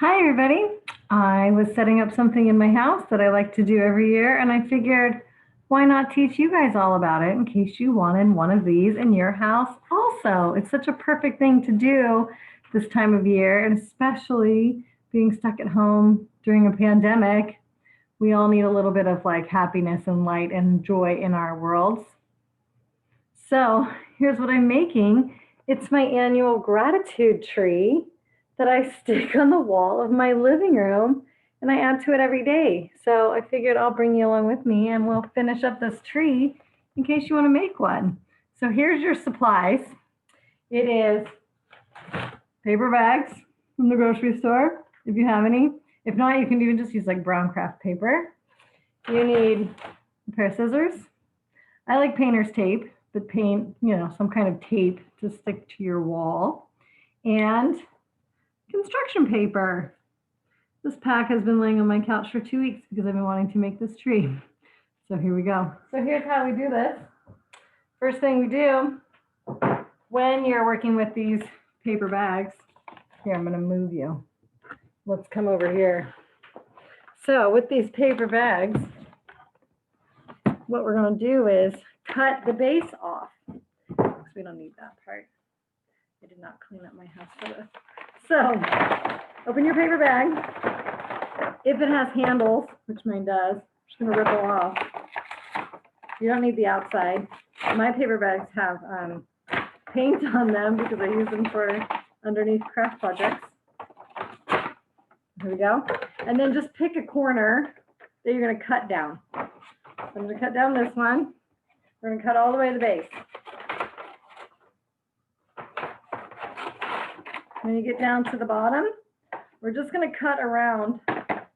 Hi, everybody. I was setting up something in my house that I like to do every year, and I figured why not teach you guys all about it in case you wanted one of these in your house also. It's such a perfect thing to do this time of year, and especially being stuck at home during a pandemic, we all need a little bit of like happiness and light and joy in our worlds. So here's what I'm making. It's my annual gratitude tree that I stick on the wall of my living room and I add to it every day. So I figured I'll bring you along with me and we'll finish up this tree in case you want to make one. So here's your supplies. It is paper bags from the grocery store, if you have any. If not, you can even just use like brown craft paper. You need a pair of scissors. I like painter's tape, but paint, some kind of tape to stick to your wall. And construction paper. This pack has been laying on my couch for 2 weeks because I've been wanting to make this tree. So here we go. So here's how we do this. First thing we do when you're working with these paper bags, here, I'm going to move you. Let's come over here. So with these paper bags, what we're going to do is cut the base off. Because we don't need that part. I did not clean up my house for this. So open your paper bag. If it has handles, which mine does, I'm just going to rip them off. You don't need the outside. My paper bags have paint on them because I use them for underneath craft projects. Here we go. And then just pick a corner that you're going to cut down. So I'm going to cut down this one. We're going to cut all the way to the base. When you get down to the bottom, we're just going to cut around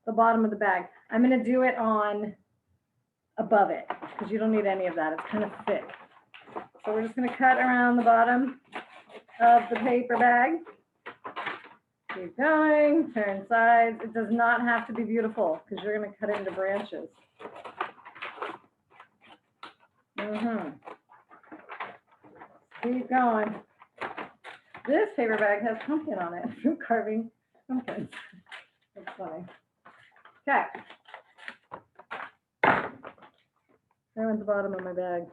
the bottom of the bag. I'm going to do it on above it because you don't need any of that. It's kind of thick. So we're just going to cut around the bottom of the paper bag. Keep going, turn sides. It does not have to be beautiful because you're going to cut it into branches. Keep going. This paper bag has pumpkin on it. Fruit carving pumpkins. That's funny. Okay. There went the bottom of my bag.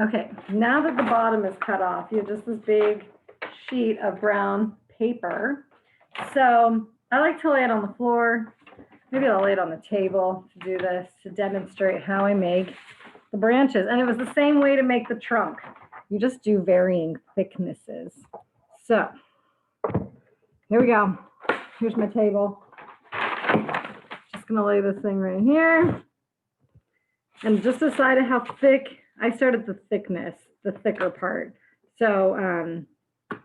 Okay, now that the bottom is cut off, you have just this big sheet of brown paper. So I like to lay it on the floor. Maybe I'll lay it on the table to do this, to demonstrate how I make the branches. And it was the same way to make the trunk. You just do varying thicknesses. So here we go. Here's my table. Just gonna lay this thing right here. And just decide how thick, I started the thickness, the thicker part. So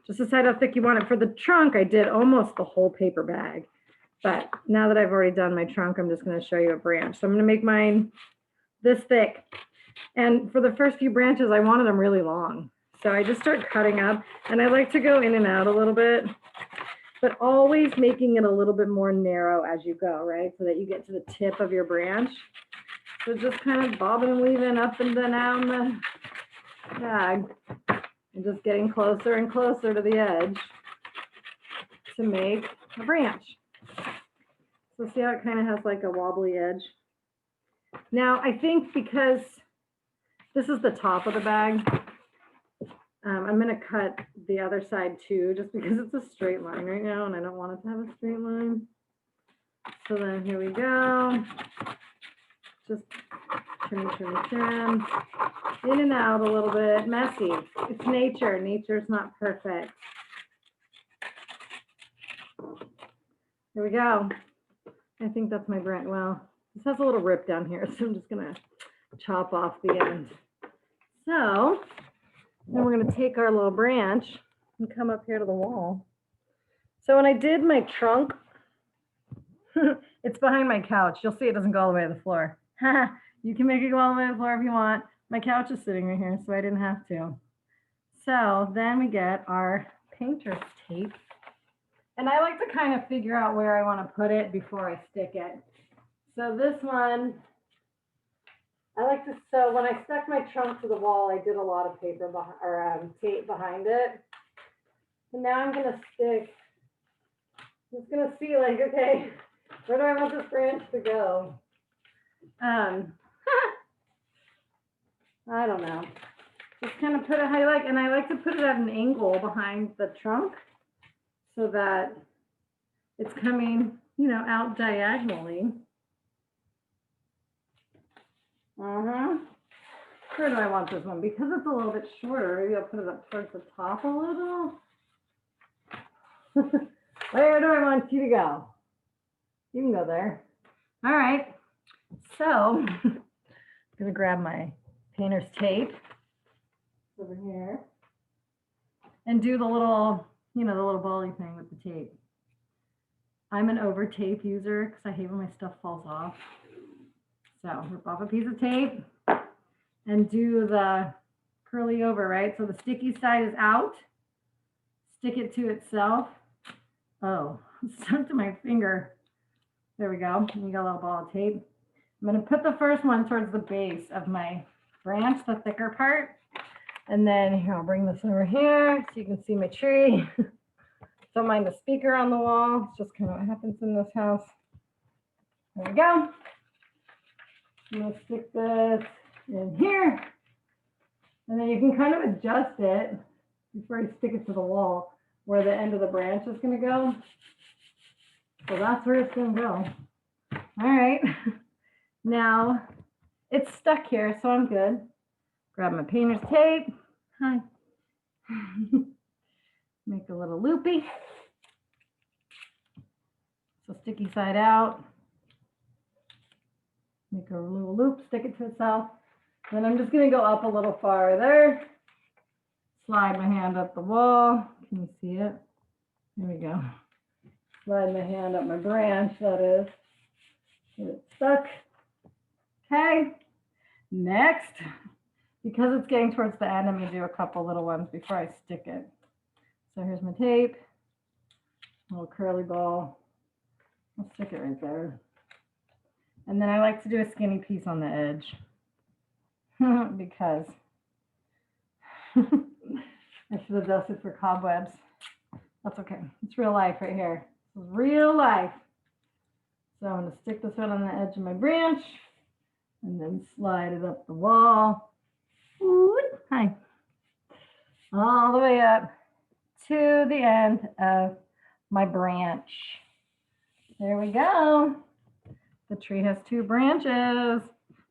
just decide how thick you want it. For the trunk, I did almost the whole paper bag. But now that I've already done my trunk, I'm just gonna show you a branch. So I'm gonna make mine this thick. And for the first few branches, I wanted them really long. So I just start cutting up and I like to go in and out a little bit, but always making it a little bit more narrow as you go, right? So that you get to the tip of your branch. So just kind of bobbing and weaving up and down the bag and just getting closer and closer to the edge to make a branch. So see how it kind of has like a wobbly edge? Now I think because this is the top of the bag, I'm going to cut the other side too, just because it's a straight line right now and I don't want it to have a straight line. So then here we go. Just trim, in and out a little bit, messy. It's nature. Nature's not perfect. Here we go. I think that's my branch. Well, this has a little rip down here, so I'm just gonna chop off the end. So then we're gonna take our little branch and come up here to the wall. So when I did my trunk, it's behind my couch. You'll see it doesn't go all the way to the floor. You can make it go all the way to the floor if you want. My couch is sitting right here, so I didn't have to. So then we get our painter's tape. And I like to kind of figure out where I want to put it before I stick it. So this one, so when I stuck my trunk to the wall, I did a lot of paper tape behind it. And now I'm gonna stick, I'm just gonna see like, okay, where do I want this branch to go? I don't know. Just kind of put a highlight, and I like to put it at an angle behind the trunk so that it's coming, you know, out diagonally. Where do I want this one? Because it's a little bit shorter, maybe I'll put it up towards the top a little. Where do I want you to go? You can go there. All right. So I'm gonna grab my painter's tape over here and do the little, you know, the little bally thing with the tape. I'm an over tape user because I hate when my stuff falls off. So rip off a piece of tape and do the curly over, right? So the sticky side is out. Stick it to itself. Oh, it's stuck to my finger. There we go. And you got a little ball of tape. I'm going to put the first one towards the base of my branch, the thicker part. And then here, I'll bring this over here so you can see my tree. Don't mind the speaker on the wall. It's just kind of what happens in this house. There we go. I'm going to stick this in here. And then you can kind of adjust it before you stick it to the wall where the end of the branch is going to go. So that's where it's going to go. All right. Now it's stuck here, so I'm good. Grab my painter's tape. Hi. Make a little loopy. So sticky side out. Make a little loop, stick it to itself. Then I'm just going to go up a little farther. Slide my hand up the wall. Can you see it? There we go. Slide my hand up my branch, that is. Get it stuck. Okay. Next, because it's getting towards the end, I'm going to do a couple little ones before I stick it. So here's my tape. Little curly ball. I'll stick it right there. And then I like to do a skinny piece on the edge because I should have dusted for cobwebs. That's okay. It's real life right here. This is real life. So I'm going to stick this one on the edge of my branch and then slide it up the wall. Ooh, hi. All the way up to the end of my branch. There we go. The tree has 2 branches.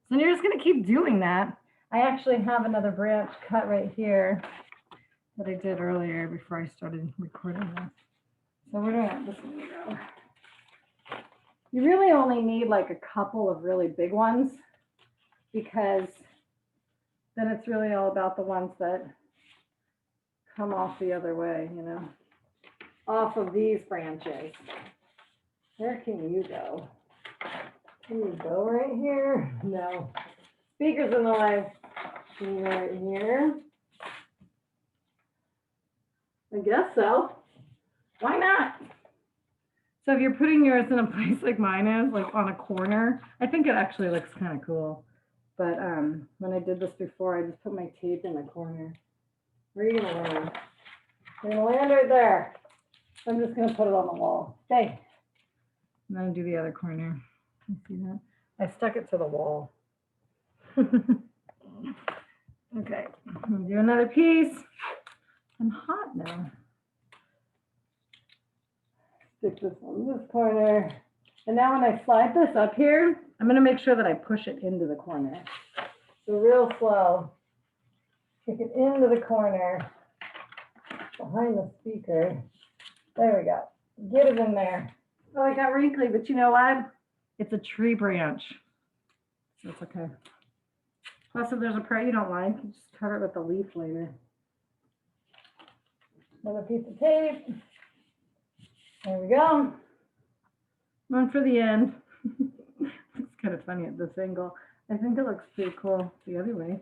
So you're just going to keep doing that. I actually have another branch cut right here that I did earlier before I started recording this. So we're doing this one. Go. You really only need like a couple of really big ones because then it's really all about the ones that come off the other way, you know, off of these branches. Where can you go? Can you go right here? No. Speaker's in the way. Can you go right here? I guess so. Why not? So if you're putting yours in a place like mine is, like on a corner, I think it actually looks kind of cool. But when I did this before, I just put my tape in the corner. Where are you gonna land? You're gonna land right there. I'm just gonna put it on the wall. Okay. I'm gonna do the other corner. You see that? I stuck it to the wall. Okay, I'm gonna do another piece. I'm hot now. Stick this on this corner. And now when I slide this up here, I'm gonna make sure that I push it into the corner. So real slow. Kick it into the corner behind the speaker. There we go. Get it in there. Oh, I got wrinkly, but you know what? It's a tree branch. So it's okay. Plus, if there's a part you don't like, you just cover it with a leaf later. Another piece of tape. There we go. One for the end. It's kind of funny at this angle. I think it looks pretty cool the other way.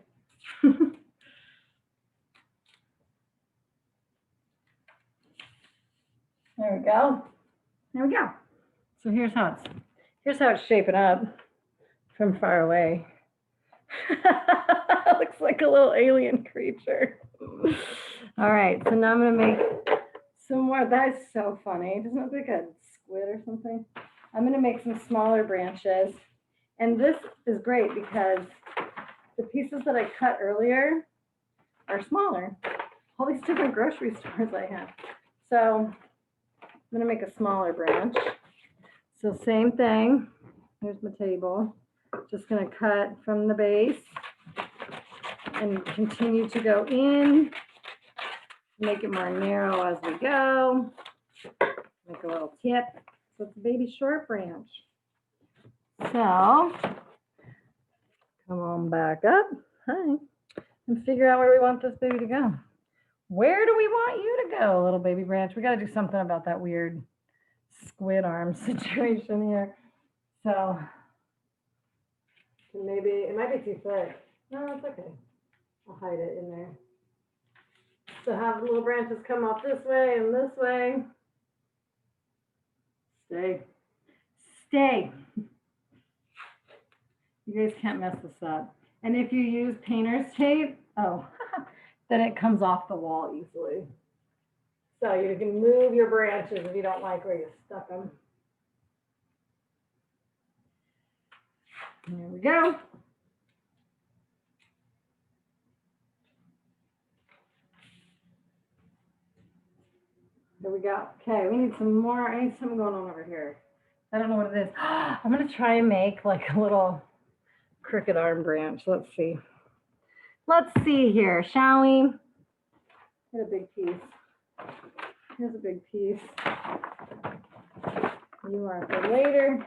There we go. There we go. So here's how it's shaping up from far away. Looks like a little alien creature. All right, so now I'm gonna make some more. That is so funny. Doesn't it look like a squid or something? I'm going to make some smaller branches. And this is great because the pieces that I cut earlier are smaller. All these different grocery stores I have. So I'm going to make a smaller branch. So same thing. Here's my table. Just going to cut from the base and continue to go in. Make it more narrow as we go. Make a little tip. So it's a baby short branch. So come on back up. Hi. And figure out where we want this baby to go. Where do we want you to go, little baby branch? We got to do something about that weird squid arm situation here. So maybe it might be too thick. No, it's okay. I'll hide it in there. So have the little branches come off this way and this way. Stay. Stay. You guys can't mess this up. And if you use painter's tape, then it comes off the wall easily. So you can move your branches if you don't like where you stuck them. There we go. There we go. Okay, we need some more. I need something going on over here. I don't know what it is. I'm going to try and make like a little crooked arm branch. Let's see. Let's see here, shall we? Get a big piece. Here's a big piece. You are for later.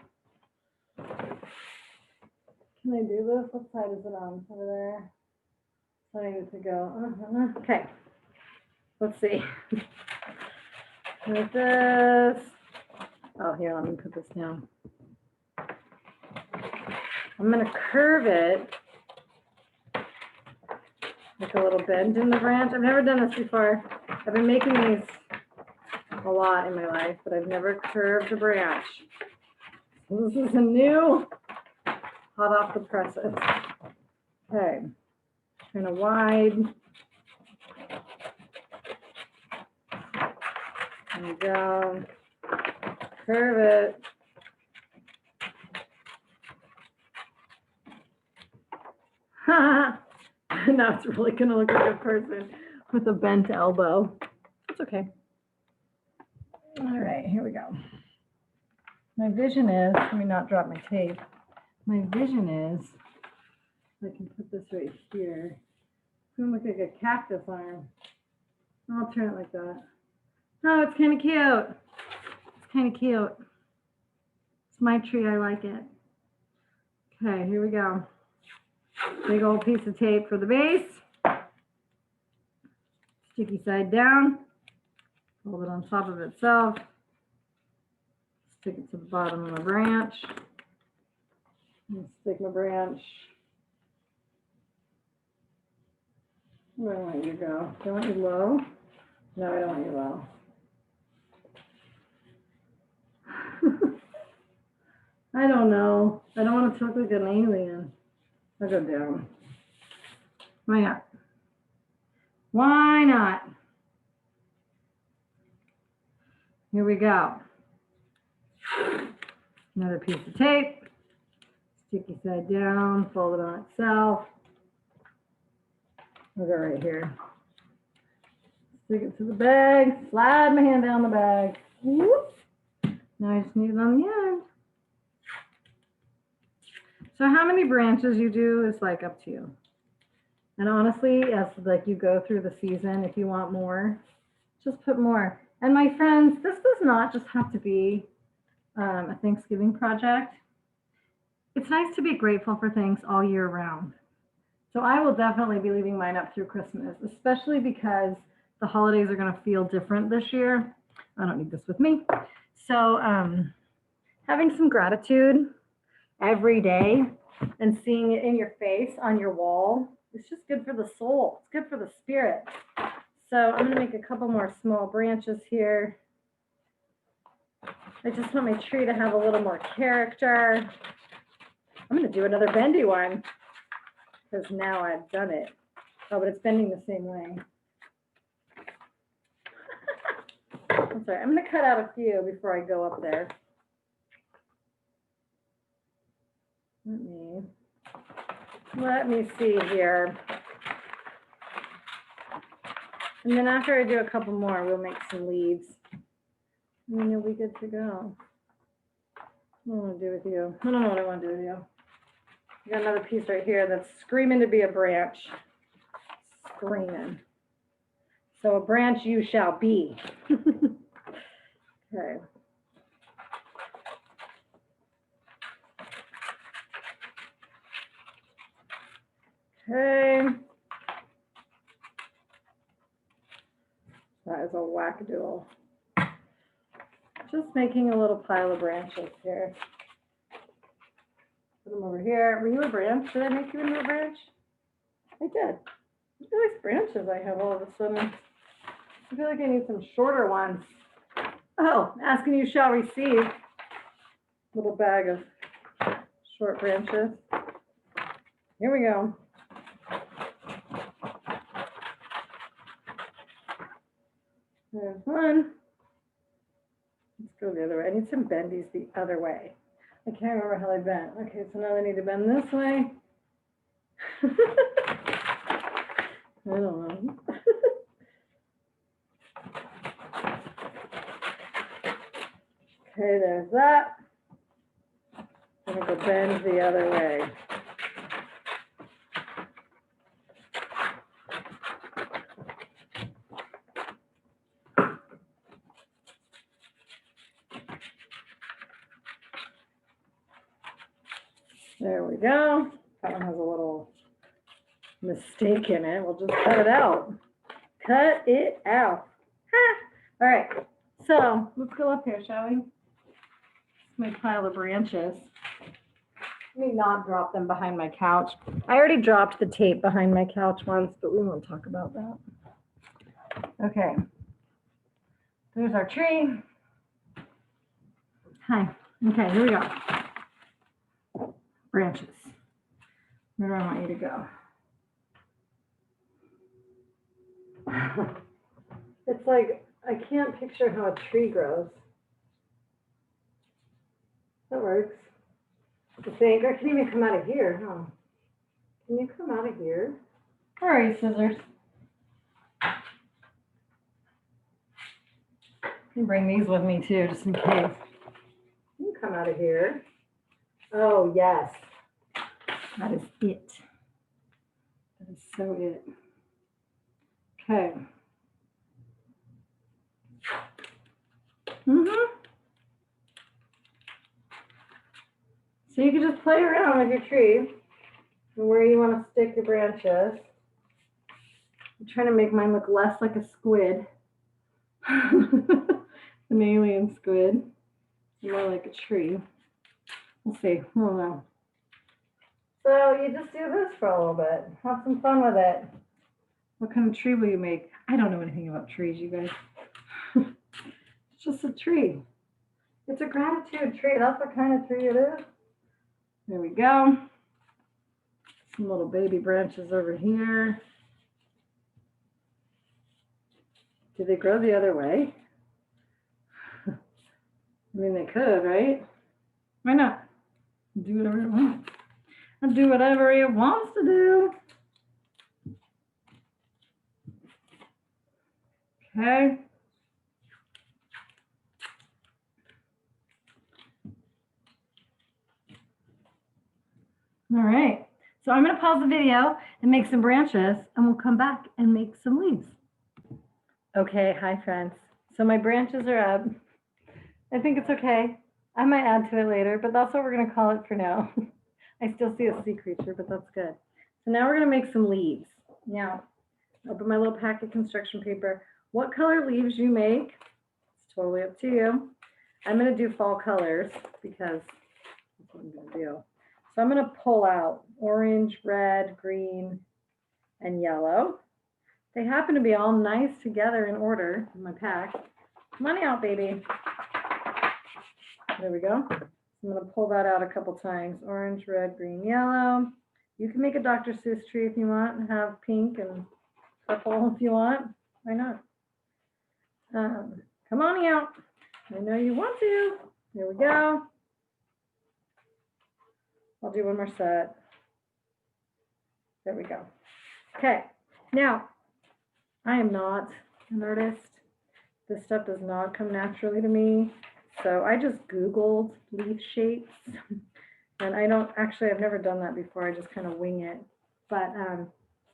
Can I do this? What side is it on? Over there. So I need to go. Okay. Let's see. Like this. Oh, here, let me put this down. I'm going to curve it like a little bend in the branch. I've never done this before. I've been making these a lot in my life, but I've never curved a branch. This is a new, hot off the presses. Okay, kind of wide. And down, curve it. Now it's really gonna look like a person with a bent elbow. It's okay. All right, here we go. My vision is, let me not drop my tape. My vision is, I can put this right here. It's gonna look like a cactus arm. I'll turn it like that. Oh, it's kind of cute. It's kind of cute. It's my tree, I like it. Okay, here we go. Big old piece of tape for the base. Sticky side down. Hold it on top of itself. Stick it to the bottom of my branch. And stick my branch. Where do I want you to go? Do I want you low? No, I don't want you low. I don't know. I don't want to look like an alien. I'll go down. Why not? Why not? Here we go. Another piece of tape. Sticky side down, fold it on itself. We'll go right here. Stick it to the bag, slide my hand down the bag. Whoop. Now I just need it on the end. So how many branches you do is like up to you. And honestly, as like you go through the season, if you want more, just put more. And my friends, this does not just have to be a Thanksgiving project. It's nice to be grateful for things all year round. So I will definitely be leaving mine up through Christmas, especially because the holidays are going to feel different this year. I don't need this with me. So having some gratitude every day and seeing it in your face on your wall, it's just good for the soul. It's good for the spirit. So I'm going to make a couple more small branches here. I just want my tree to have a little more character. I'm going to do another bendy one because now I've done it. Oh, but it's bending the same way. That's all right. I'm going to cut out a few before I go up there. Let me see here. And then after I do a couple more, we'll make some leaves. And then you'll be good to go. What do I want to do with you? I don't know what I want to do with you. I got another piece right here that's screaming to be a branch. Screaming. So a branch you shall be. Okay. Okay. That is a wackadoodle. Just making a little pile of branches here. Put them over here. Were you a branch? Did I make you into a branch? I did. Look at these branches I have all of a sudden. I feel like I need some shorter ones. Oh, ask and you shall receive. Little bag of short branches. Here we go. There's one. Let's go the other way. I need some bendies the other way. I can't remember how they bent. Okay, so now I need to bend this way. I don't know. Okay, there's that. I'm going to go bend the other way. There we go. That one has a little mistake in it. We'll just cut it out. Cut it out. Ha! All right. So let's go up here, shall we? My pile of branches. Let me not drop them behind my couch. I already dropped the tape behind my couch once, but we won't talk about that. Okay. There's our tree. Hi. Okay, here we go. Branches. Where do I want you to go? It's like, I can't picture how a tree grows. That works. I think I can even come out of here, huh? Can you come out of here? Where are you, scissors? I can bring these with me too, just in case. You can come out of here. Oh, yes. That is it. That is so it. Okay. So you can just play around with your tree and where you want to stick your branches. I'm trying to make mine look less like a squid, an alien squid, more like a tree. We'll see. I don't know. So you just do this for a little bit. Have some fun with it. What kind of tree will you make? I don't know anything about trees, you guys. It's just a tree. It's a gratitude tree. That's what kind of tree it is. There we go. Some little baby branches over here. Do they grow the other way? I mean, they could, right? Why not? Do whatever it wants. And do whatever it wants to do. Okay. All right. So I'm going to pause the video and make some branches, and we'll come back and make some leaves. Okay. Hi, friends. So my branches are up. I think it's okay. I might add to it later, but that's what we're going to call it for now. I still see a sea creature, but that's good. So now we're going to make some leaves. Now, open my little packet of construction paper. What color leaves you make, it's totally up to you. I'm going to do fall colors because that's what I'm going to do. So I'm going to pull out orange, red, green, and yellow. They happen to be all nice together in order in my pack. Come on out, baby. There we go. I'm going to pull that out a couple times. Orange, red, green, yellow. You can make a Dr. Seuss tree if you want and have pink and purple if you want. Why not? Come on out. I know you want to. Here we go. I'll do one more set. There we go. Okay, now I am not an artist. This stuff does not come naturally to me. So I just Googled leaf shapes. And I don't, actually, I've never done that before. I just kind of wing it. But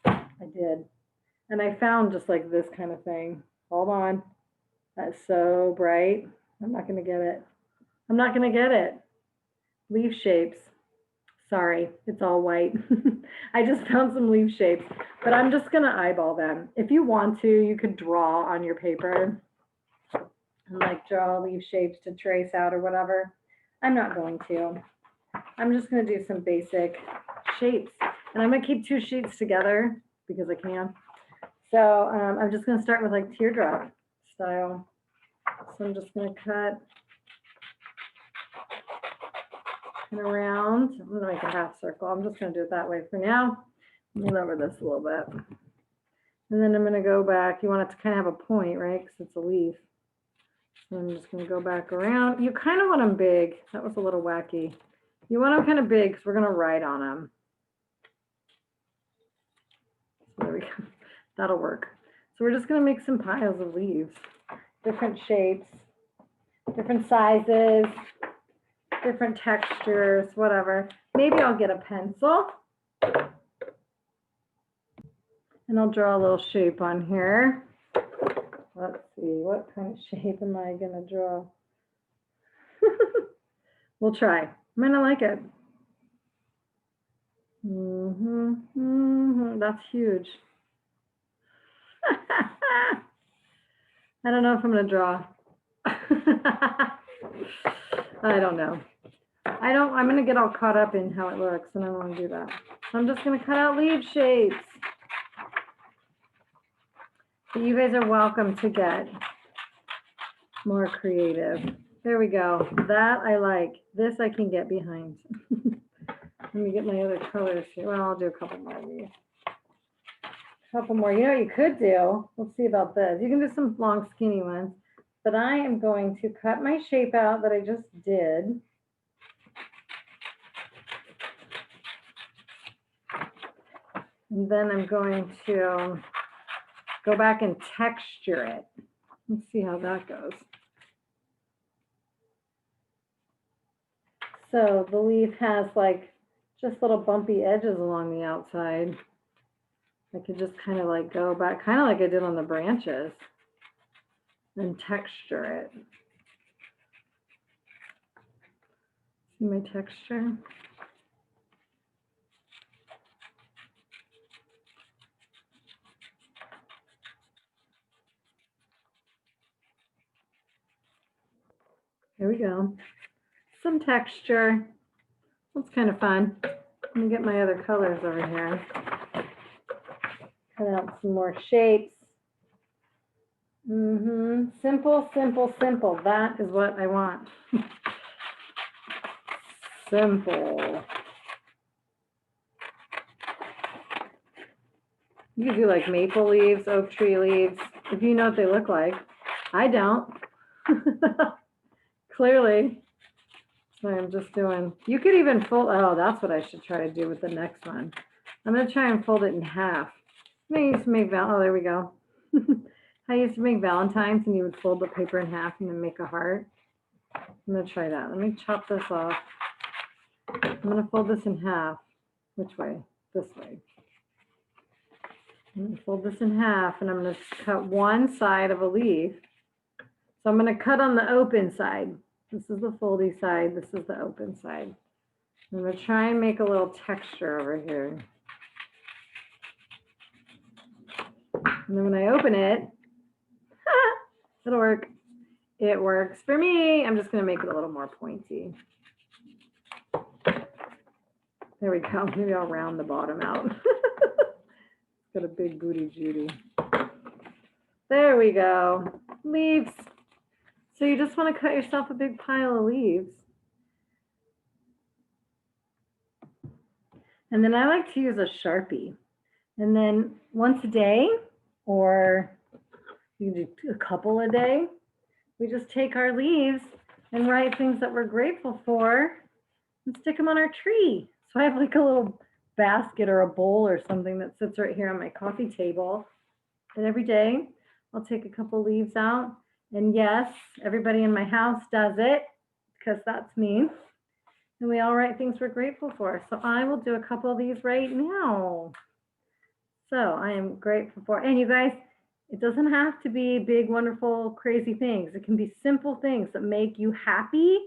I did. And I found just like this kind of thing. Hold on. That's so bright. I'm not going to get it. I'm not going to get it. Leaf shapes. Sorry, it's all white. I just found some leaf shapes, but I'm just going to eyeball them. If you want to, you could draw on your paper and like draw leaf shapes to trace out or whatever. I'm not going to. I'm just going to do some basic shapes, and I'm going to keep two sheets together because I can. So I'm just going to start with like teardrop style. So I'm just going to cut and around. I'm going to make a half circle. I'm just going to do it that way for now. Move over this a little bit. And then I'm going to go back. You want it to kind of have a point, right? Because it's a leaf. So I'm just going to go back around. You kind of want them big. That was a little wacky. You want them kind of big because we're going to write on them. So there we go. That'll work. So we're just going to make some piles of leaves. Different shapes, different sizes, different textures, whatever. Maybe I'll get a pencil. And I'll draw a little shape on here. Let's see, what kind of shape am I going to draw? We'll try. I might not like it. That's huge. I don't know if I'm going to draw. I don't know. I'm going to get all caught up in how it looks, and I don't want to do that. So I'm just going to cut out leaf shapes. But you guys are welcome to get more creative. There we go. That I like. This I can get behind. Let me get my other colors here. Well, I'll do a couple more of these. A couple more. You know what you could do? Let's see about this. You can do some long, skinny ones. But I am going to cut my shape out that I just did. And then I'm going to go back and texture it. Let's see how that goes. So the leaf has like just little bumpy edges along the outside. I could just kind of like go back, kind of like I did on the branches, and texture it. See my texture? There we go. Some texture. That's kind of fun. Let me get my other colors over here. Cut out some more shapes. Simple, simple, simple. That is what I want. Simple. You could do like maple leaves, oak tree leaves, if you know what they look like. I don't. Clearly. So I'm just doing, you could even fold, oh, that's what I should try to do with the next one. I'm going to try and fold it in half. I used to make, oh, there we go. I used to make Valentines, and you would fold the paper in half and then make a heart. I'm going to try that. Let me chop this off. I'm going to fold this in half. Which way? This way. I'm going to fold this in half, and I'm going to cut one side of a leaf. So I'm going to cut on the open side. This is the foldy side. This is the open side. I'm going to try and make a little texture over here. And then when I open it, it'll work. It works for me. I'm just going to make it a little more pointy. There we go. Maybe I'll round the bottom out. It's got a big booty Judy. There we go. Leaves. So you just want to cut yourself a big pile of leaves. And then I like to use a Sharpie. And then once a day, or you can do a couple a day, we just take our leaves and write things that we're grateful for and stick them on our tree. So I have like a little basket or a bowl or something that sits right here on my coffee table. And every day I'll take a couple leaves out. And yes, everybody in my house does it because that's me. And we all write things we're grateful for. So I will do a couple of these right now. So I am grateful for, and you guys, it doesn't have to be big, wonderful, crazy things. It can be simple things that make you happy.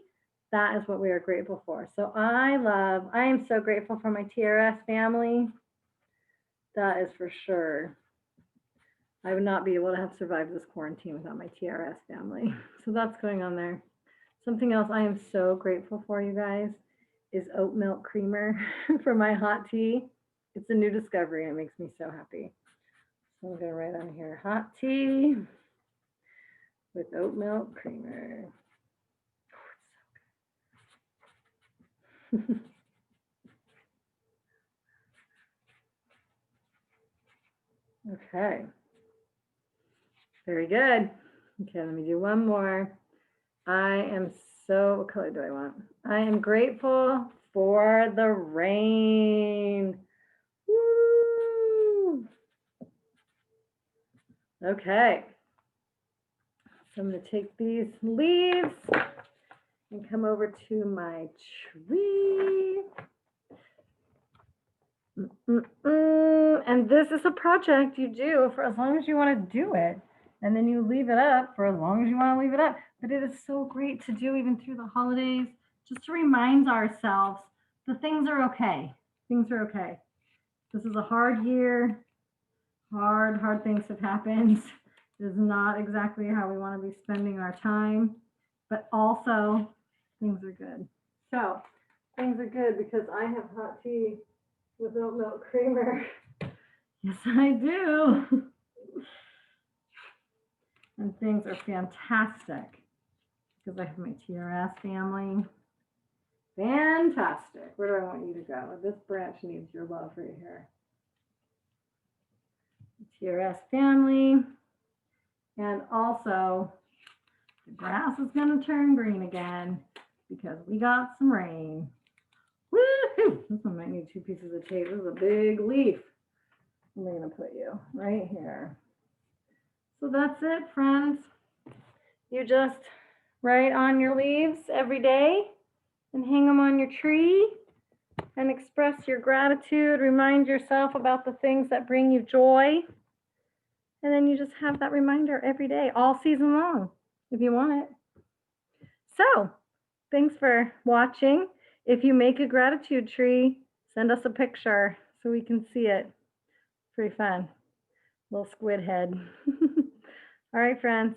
That is what we are grateful for. So I am so grateful for my TRS family. That is for sure. I would not be able to have survived this quarantine without my TRS family. So that's going on there. Something else I am so grateful for, you guys, is oat milk creamer for my hot tea. It's a new discovery. It makes me so happy. So I'm going to write on here, hot tea with oat milk creamer. Oh, it's so good. Okay. Very good. Okay, let me do one more. What color do I want? I am grateful for the rain. Woo! Okay. So I'm going to take these leaves and come over to my tree. And this is a project you do for as long as you want to do it. And then you leave it up for as long as you want to leave it up. But it is so great to do even through the holidays, just to remind ourselves the things are okay. Things are okay. This is a hard year. Hard things have happened. It is not exactly how we want to be spending our time, but also things are good. So things are good because I have hot tea with oat milk creamer. Yes, I do. And things are fantastic because I have my TRS family. Fantastic. Where do I want you to go? This branch needs your love right here. TRS family. And also, the grass is going to turn green again because we got some rain. Woo-hoo! This one might need 2 pieces of tape. This is a big leaf. I'm going to put you right here. So that's it, friends. You just write on your leaves every day and hang them on your tree and express your gratitude. Remind yourself about the things that bring you joy. And then you just have that reminder every day, all season long, if you want it. So, thanks for watching. If you make a gratitude tree, send us a picture so we can see it. Pretty fun. Little squid head. All right, friends.